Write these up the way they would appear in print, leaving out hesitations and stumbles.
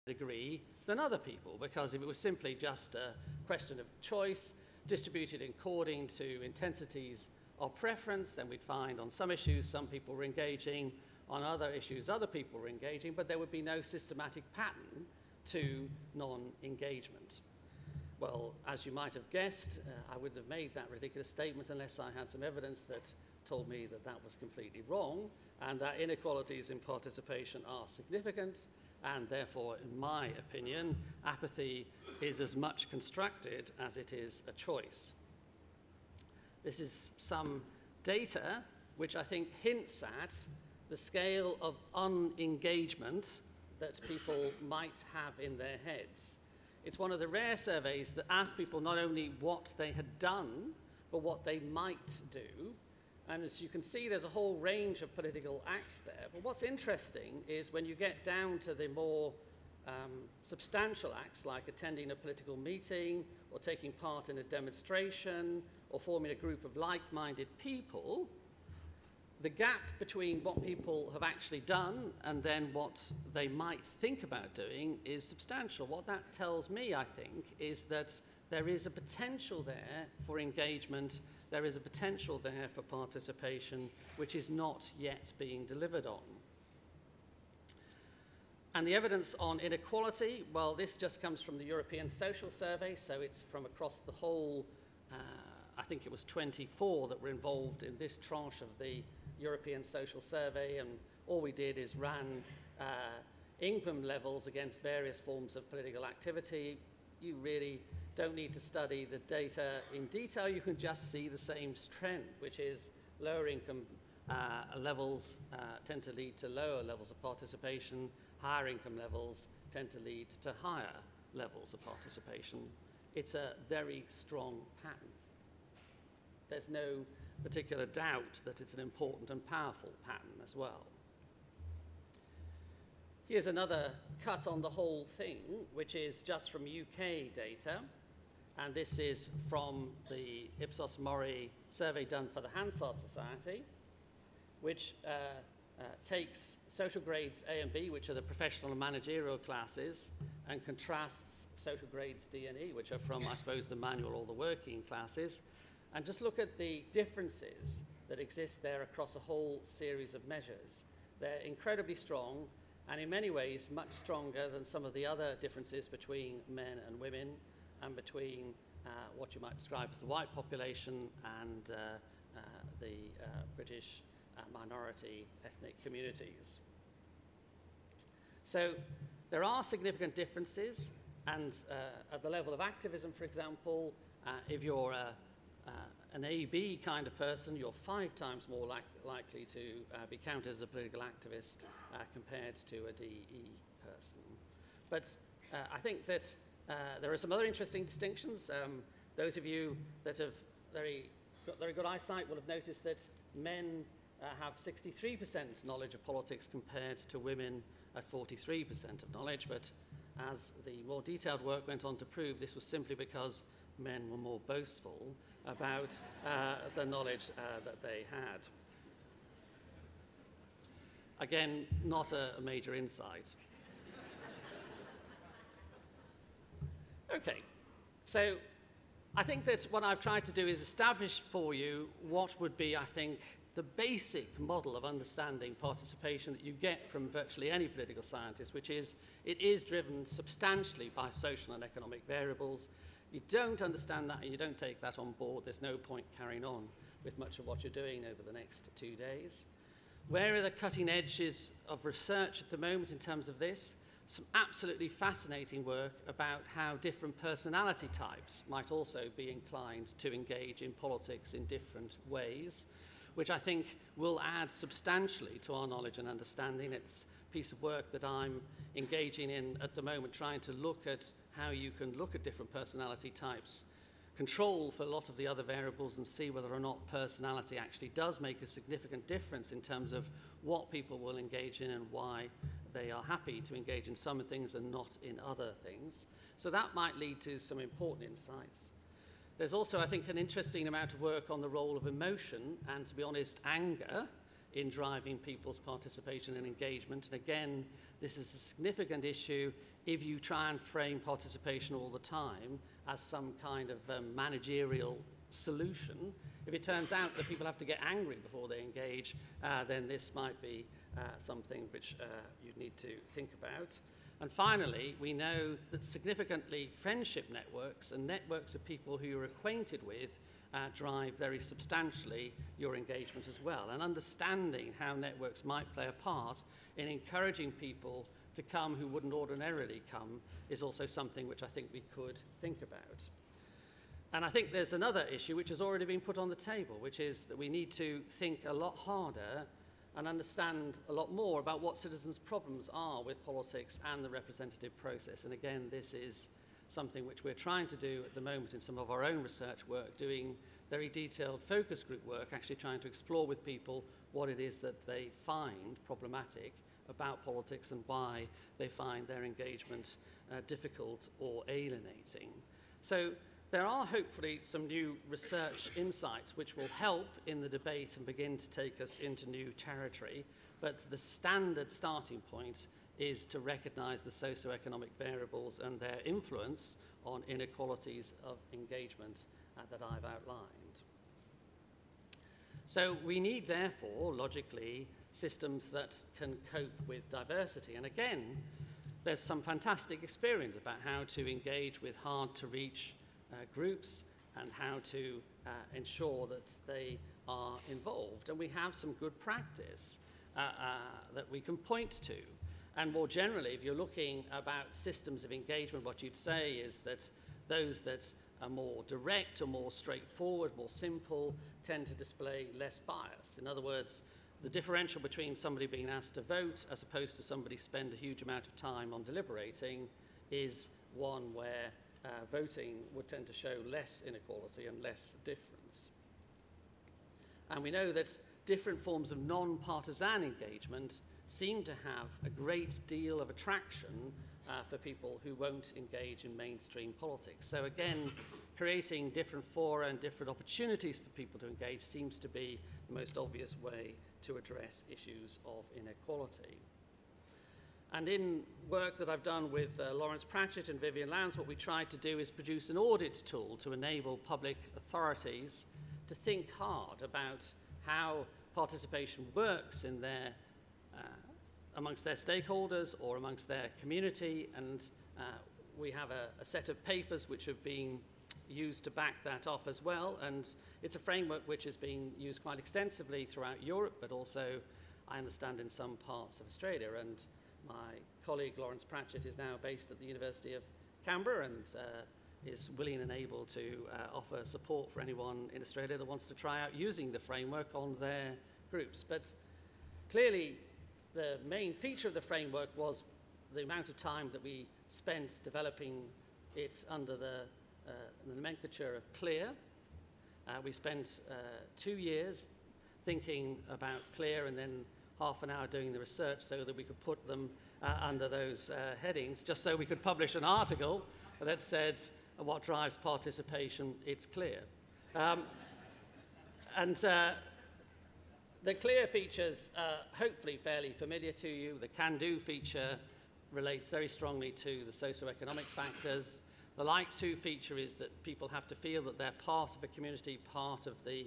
degree than other people, because if it was simply just a question of choice distributed according to intensities of preference, then we'd find on some issues some people were engaging, on other issues other people were engaging, but there would be no systematic pattern to non-engagement. Well, as you might have guessed, I wouldn't have made that ridiculous statement unless I had some evidence that told me that that was completely wrong, and that inequalities in participation are significant, and therefore, in my opinion, apathy is as much constructed as it is a choice. This is some data which I think hints at the scale of unengagement that people might have in their heads. It's one of the rare surveys that asks people not only what they had done, but what they might do. And as you can see, there's a whole range of political acts there. But what's interesting is when you get down to the more substantial acts, like attending a political meeting, or taking part in a demonstration, or forming a group of like-minded people, the gap between what people have actually done and then what they might think about doing is substantial. What that tells me, I think, is that there is a potential there for engagement, there is a potential there for participation, which is not yet being delivered on. And the evidence on inequality, well, this just comes from the European Social Survey, so it's from across the whole, I think it was 24 that were involved in this tranche of the European Social Survey, and all we did is ran income levels against various forms of political activity. You really don't need to study the data in detail. You can just see the same trend, which is lower income levels tend to lead to lower levels of participation, higher income levels tend to lead to higher levels of participation. It's a very strong pattern. There's no particular doubt that it's an important and powerful pattern as well. Here's another cut on the whole thing, which is just from UK data, and this is from the Ipsos Mori survey done for the Hansard Society, which takes social grades A and B, which are the professional and managerial classes, and contrasts social grades D and E, which are from, I suppose, the manual or the working classes, and just look at the differences that exist there across a whole series of measures. They're incredibly strong, and in many ways much stronger than some of the other differences between men and women, and between what you might describe as the white population and the British minority ethnic communities. So there are significant differences, and at the level of activism, for example, if you're an AB kind of person, you're 5 times more likely to be counted as a political activist compared to a DE person. But I think that there are some other interesting distinctions. Those of you that have got very good eyesight will have noticed that men have 63% knowledge of politics compared to women at 43% of knowledge, but as the more detailed work went on to prove, this was simply because men were more boastful about the knowledge that they had. Again, not a major insight. Okay, so I think that what I've tried to do is establish for you what would be, I think, the basic model of understanding participation that you get from virtually any political scientist, which is it is driven substantially by social and economic variables. You don't understand that and you don't take that on board, there's no point carrying on with much of what you're doing over the next 2 days. Where are the cutting edges of research at the moment in terms of this? Some absolutely fascinating work about how different personality types might also be inclined to engage in politics in different ways, which I think will add substantially to our knowledge and understanding. It's a piece of work that I'm engaging in at the moment, trying to look at how you can look at different personality types, control for a lot of the other variables, and see whether or not personality actually does make a significant difference in terms of what people will engage in and why they are happy to engage in some things and not in other things. So that might lead to some important insights. There's also, I think, an interesting amount of work on the role of emotion and, to be honest, anger in driving people's participation and engagement. And again, this is a significant issue if you try and frame participation all the time as some kind of managerial solution. If it turns out that people have to get angry before they engage, then this might be something which you need to think about. And finally, we know that significantly friendship networks and networks of people who you're acquainted with drive very substantially your engagement as well. And understanding how networks might play a part in encouraging people to come who wouldn't ordinarily come is also something which I think we could think about. And I think there's another issue which has already been put on the table, which is that we need to think a lot harder and understand a lot more about what citizens' problems are with politics and the representative process. And again, this is something which we're trying to do at the moment in some of our own research work, doing very detailed focus group work, actually trying to explore with people what it is that they find problematic about politics and why they find their engagement difficult or alienating. So there are hopefully some new research insights which will help in the debate and begin to take us into new territory, but the standard starting point is to recognize the socioeconomic variables and their influence on inequalities of engagement that I've outlined. So we need, therefore, logically, systems that can cope with diversity. And again, there's some fantastic experience about how to engage with hard-to-reach groups and how to ensure that they are involved. And we have some good practice that we can point to. And more generally, if you're looking about systems of engagement, what you'd say is that those that are more direct or more straightforward, more simple, tend to display less bias. In other words, the differential between somebody being asked to vote as opposed to somebody spend a huge amount of time on deliberating is one where voting would tend to show less inequality and less difference. And we know that different forms of non-partisan engagement seem to have a great deal of attraction for people who won't engage in mainstream politics. So again, creating different fora and different opportunities for people to engage seems to be the most obvious way to address issues of inequality. And in work that I've done with Lawrence Pratchett and Vivian Lowndes, what we tried to do is produce an audit tool to enable public authorities to think hard about how participation works in their amongst their stakeholders or amongst their community, and we have a set of papers which have been used to back that up as well, and it's a framework which has been used quite extensively throughout Europe, but also, I understand, in some parts of Australia. And my colleague Lawrence Pratchett is now based at the University of Canberra and is willing and able to offer support for anyone in Australia that wants to try out using the framework on their groups. But clearly, the main feature of the framework was the amount of time that we spent developing it under the nomenclature of CLEAR. We spent 2 years thinking about CLEAR and then half an hour doing the research so that we could put them under those headings, just so we could publish an article that said, what drives participation, it's clear. The clear features are hopefully fairly familiar to you. The can-do feature relates very strongly to the socioeconomic factors. The like-to feature is that people have to feel that they're part of a community, part of the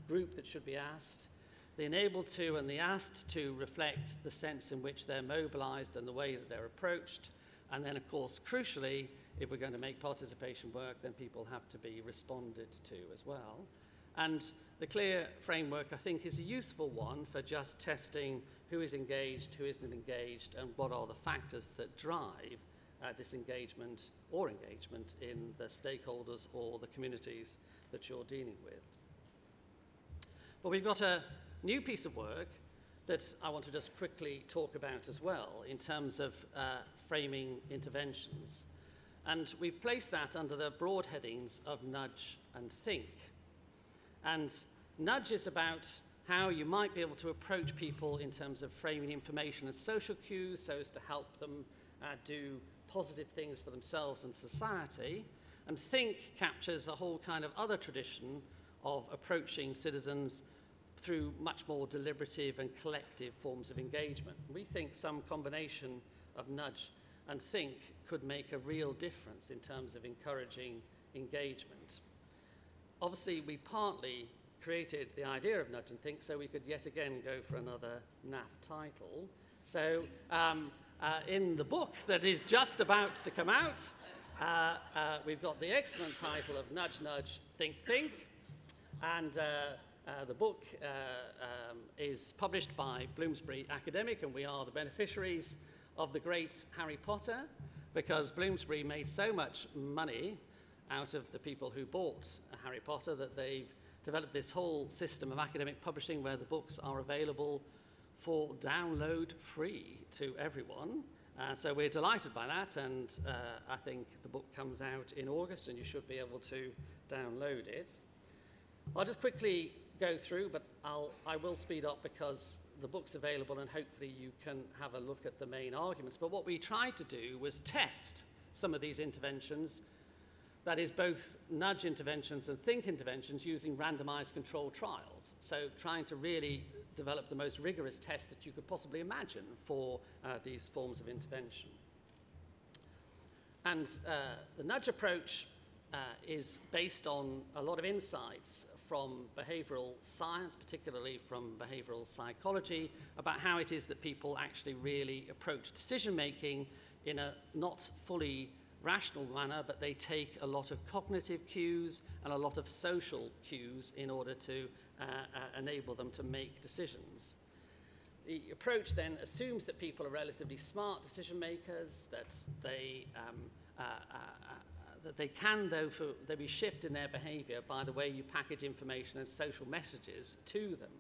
group that should be asked. The enable to and the asked to reflect the sense in which they're mobilized and the way that they're approached. And then, of course, crucially, if we're going to make participation work, then people have to be responded to as well. And the CLEAR framework, I think, is a useful one for just testing who is engaged, who isn't engaged, and what are the factors that drive disengagement or engagement in the stakeholders or the communities that you're dealing with. But we've got a new piece of work that I want to just quickly talk about as well in terms of framing interventions. And we've placed that under the broad headings of nudge and think. And nudge is about how you might be able to approach people in terms of framing information as social cues so as to help them do positive things for themselves and society. And think captures a whole kind of other tradition of approaching citizens through much more deliberative and collective forms of engagement. We think some combination of nudge and think could make a real difference in terms of encouraging engagement. Obviously, we partly created the idea of nudge and think so we could yet again go for another NAF title. So in the book that is just about to come out, we've got the excellent title of Nudge, Nudge, Think, Think. And the book is published by Bloomsbury Academic, and we are the beneficiaries of the great Harry Potter, because Bloomsbury made so much money out of the people who bought Harry Potter that they've developed this whole system of academic publishing where the books are available for download free to everyone. So we're delighted by that, and I think the book comes out in August and you should be able to download it. I'll just quickly go through, but I will speed up because the book's available and hopefully you can have a look at the main arguments. But what we tried to do was test some of these interventions, that is both nudge interventions and think interventions, using randomized controlled trials. So trying to really develop the most rigorous test that you could possibly imagine for these forms of intervention. And the nudge approach is based on a lot of insights from behavioral science, particularly from behavioral psychology, about how it is that people actually really approach decision-making in a not fully rational manner, but they take a lot of cognitive cues and a lot of social cues in order to enable them to make decisions. The approach then assumes that people are relatively smart decision makers, that they can, though, they be shift in their behavior by the way you package information and social messages to them.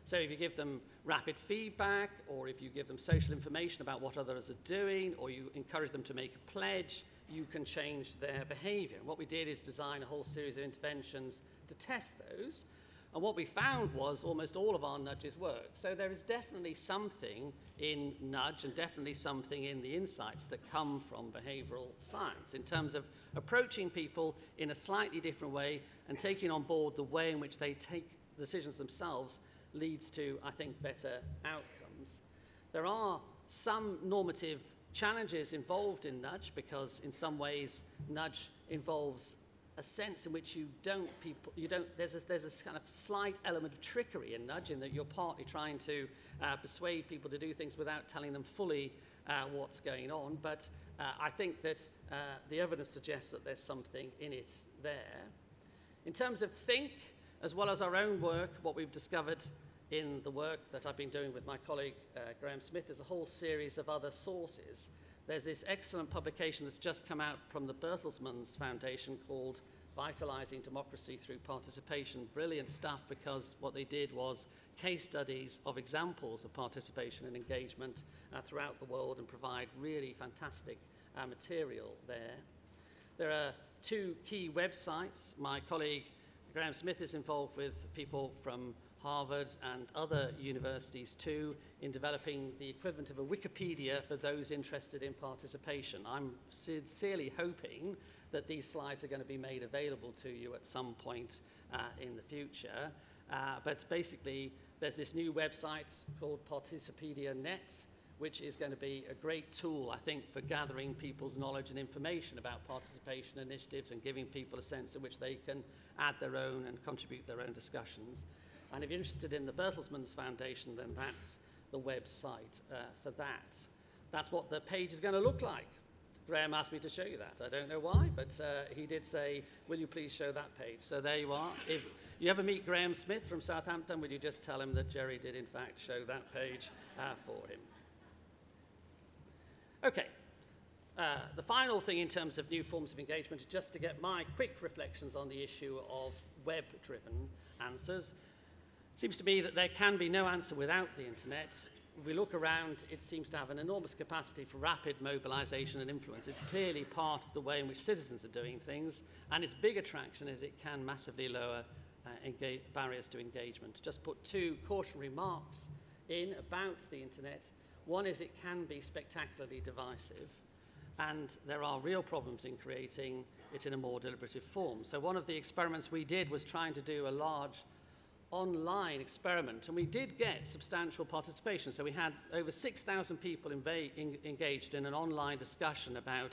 So if you give them rapid feedback, or if you give them social information about what others are doing, or you encourage them to make a pledge, you can change their behavior. And what we did is design a whole series of interventions to test those. And what we found was almost all of our nudges worked. So there is definitely something in nudge and definitely something in the insights that come from behavioral science in terms of approaching people in a slightly different way and taking on board the way in which they take decisions themselves leads to, I think, better outcomes. There are some normative challenges involved in nudge because in some ways nudge involves a sense in which there's a kind of slight element of trickery in nudge, in that you're partly trying to persuade people to do things without telling them fully what's going on. But I think that the evidence suggests that there's something in it there. In terms of think, as well as our own work, what we've discovered in the work that I've been doing with my colleague Graham Smith is a whole series of other sources. There's this excellent publication that's just come out from the Bertelsmann Foundation called Vitalizing Democracy Through Participation. Brilliant stuff, because what they did was case studies of examples of participation and engagement throughout the world, and provide really fantastic material there. There are two key websites. My colleague Graham Smith is involved with people from Harvard and other universities too in developing the equivalent of a Wikipedia for those interested in participation. I'm sincerely hoping that these slides are going to be made available to you at some point in the future. But basically, there's this new website called Participedia.net, which is going to be a great tool, I think, for gathering people's knowledge and information about participation initiatives and giving people a sense in which they can add their own and contribute their own discussions. And if you're interested in the Bertelsmann Foundation, then that's the website for that. That's what the page is going to look like. Graham asked me to show you that. I don't know why, but he did say, will you please show that page? So there you are. If you ever meet Graham Smith from Southampton, will you just tell him that Gerry did, in fact, show that page for him? Okay. The final thing in terms of new forms of engagement is just to get my quick reflections on the issue of web-driven answers. It seems to me that there can be no answer without the internet. If we look around, it seems to have an enormous capacity for rapid mobilization and influence. It's clearly part of the way in which citizens are doing things, and its big attraction is it can massively lower barriers to engagement. Just put two cautionary remarks in about the internet. One is it can be spectacularly divisive, and there are real problems in creating it in a more deliberative form. So one of the experiments we did was trying to do a large online experiment, and we did get substantial participation. So we had over 6,000 people engaged in an online discussion about